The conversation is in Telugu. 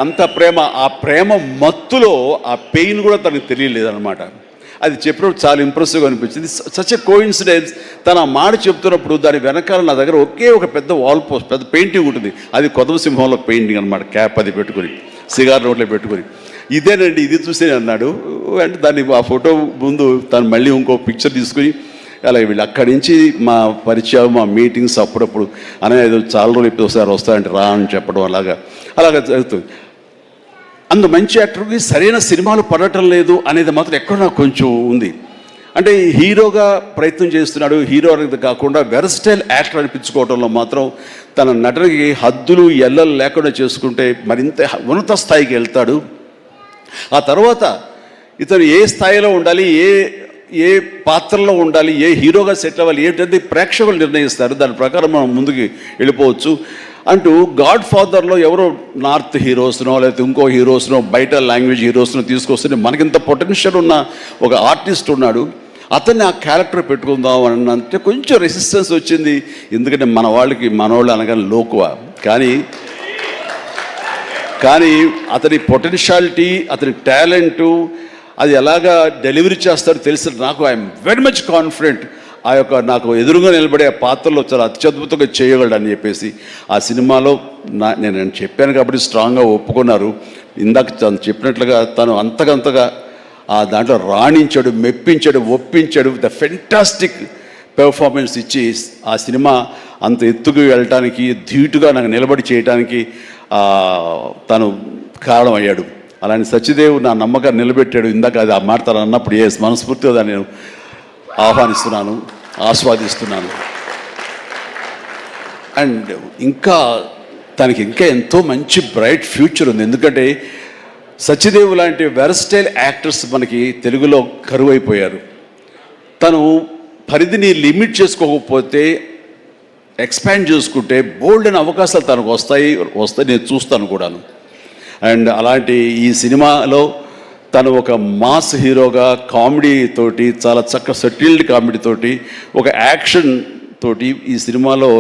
అంత ప్రేమ, ఆ ప్రేమ మత్తులో ఆ పెయిన్ కూడా తనకు తెలియలేదన్నమాట. అది చెప్పినప్పుడు చాలా ఇంప్రెసివ్గా అనిపించింది. Such a coincidence. తను ఆ మాట చెప్తున్నప్పుడు దాని వెనకాల నా దగ్గర ఒకే ఒక పెద్ద వాల్ పోస్ట్, పెద్ద పెయింటింగ్ ఉంటుంది. అది కొదవ సింహంలో పెయింటింగ్ అనమాట. క్యాప్ అది పెట్టుకుని, సిగార్ నోట్లో పెట్టుకుని, ఇదేనండి ఇది చూసే అన్నాడు. అంటే దాన్ని ఆ ఫోటో ముందు తను మళ్ళీ ఇంకో పిక్చర్ తీసుకుని అలా వీళ్ళు అక్కడి నుంచి మా పరిచయం, మా మీటింగ్స్ అప్పుడప్పుడు అనేది చాలా రోజులు ఇప్పుడు ఒకసారి వస్తాయంటే రా అని చెప్పడం అలాగా జరుగుతుంది. అందు మంచి యాక్టర్కి సరైన సినిమాలు పడటం లేదు అనేది మాత్రం ఎక్కడ నాకు కొంచెం ఉంది. అంటే హీరోగా ప్రయత్నం చేస్తున్నాడు, హీరో అనేది కాకుండా వెర్స్టైల్ యాక్టర్ అనిపించుకోవడంలో మాత్రం తన నటనకి హద్దులు ఎల్లలు లేకుండా చేసుకుంటే మరింత ఉన్నత స్థాయికి వెళ్తాడు. ఆ తర్వాత ఇతను ఏ స్థాయిలో ఉండాలి, ఏ పాత్రలో ఉండాలి, ఏ హీరోగా సెటిల్ అవ్వాలి ఏంటంటే ప్రేక్షకులు నిర్ణయిస్తారు. దాని ప్రకారం మనం ముందుకు వెళ్ళిపోవచ్చు అంటూ గాడ్ ఫాదర్లో ఎవరో నార్త్ హీరోస్నో లేకపోతే ఇంకో హీరోస్నో బయట లాంగ్వేజ్ హీరోస్నో తీసుకొస్తే మనకింత పొటెన్షియల్ ఉన్న ఒక ఆర్టిస్ట్ ఉన్నాడు, అతన్ని ఆ క్యారెక్టర్ పెట్టుకుందాం అని అంటే కొంచెం రెసిస్టెన్స్ వచ్చింది. ఎందుకంటే మనవాళ్ళు అనగానే లోకువ. కానీ అతని పొటెన్షియాలిటీ, అతని టాలెంటు, అది ఎలాగా డెలివరీ చేస్తాడో తెలిసి నాకు ఐఎమ్ వెరీ మచ్ కాన్ఫిడెంట్ నాకు ఎదురుగా నిలబడే పాత్రలో చాలా అత్యద్భుతంగా చేయగలడని చెప్పేసి ఆ సినిమాలో నేను చెప్పాను కాబట్టి స్ట్రాంగ్గా ఒప్పుకున్నారు. ఇందాక తను చెప్పినట్లుగా తను అంతకంతగా ఆ దాంట్లో రాణించాడు, మెప్పించాడు, ఒప్పించాడు. ద ఫెంటాస్టిక్ పెర్ఫార్మెన్స్ ఇచ్చి ఆ సినిమా అంత ఎత్తుకు వెళ్ళటానికి, ధీటుగా నాకు నిలబడి చేయటానికి తను కారణమయ్యాడు. అలాంటి సత్యదేవ్ నా నమ్మకాన్ని నిలబెట్టాడు. ఇందాక అది ఆ మాట తను అన్నప్పుడు మనస్ఫూర్తిగా దాన్ని నేను ఆహ్వానిస్తున్నాను, ఆస్వాదిస్తున్నాను. అండ్ తనకి ఇంకా ఎంతో మంచి బ్రైట్ ఫ్యూచర్ ఉంది. ఎందుకంటే సత్యదేవ్ లాంటి వెర్స్టైల్ యాక్టర్స్ మనకి తెలుగులో కరువైపోయారు. తను పరిధిని లిమిట్ చేసుకోకపోతే, ఎక్స్పాండ్ చేసుకుంటే బోల్డ్ అయిన అవకాశాలు తనకు వస్తాయి నేను చూస్తాను కూడాను. అండ్ అలాంటి ఈ సినిమాలో తను ఒక మాస్ హీరోగా కామెడీ తోటి, చాలా చక్కగా సెటిల్డ్ కామెడీ తోటి, ఒక యాక్షన్ తోటి ఈ సినిమాలో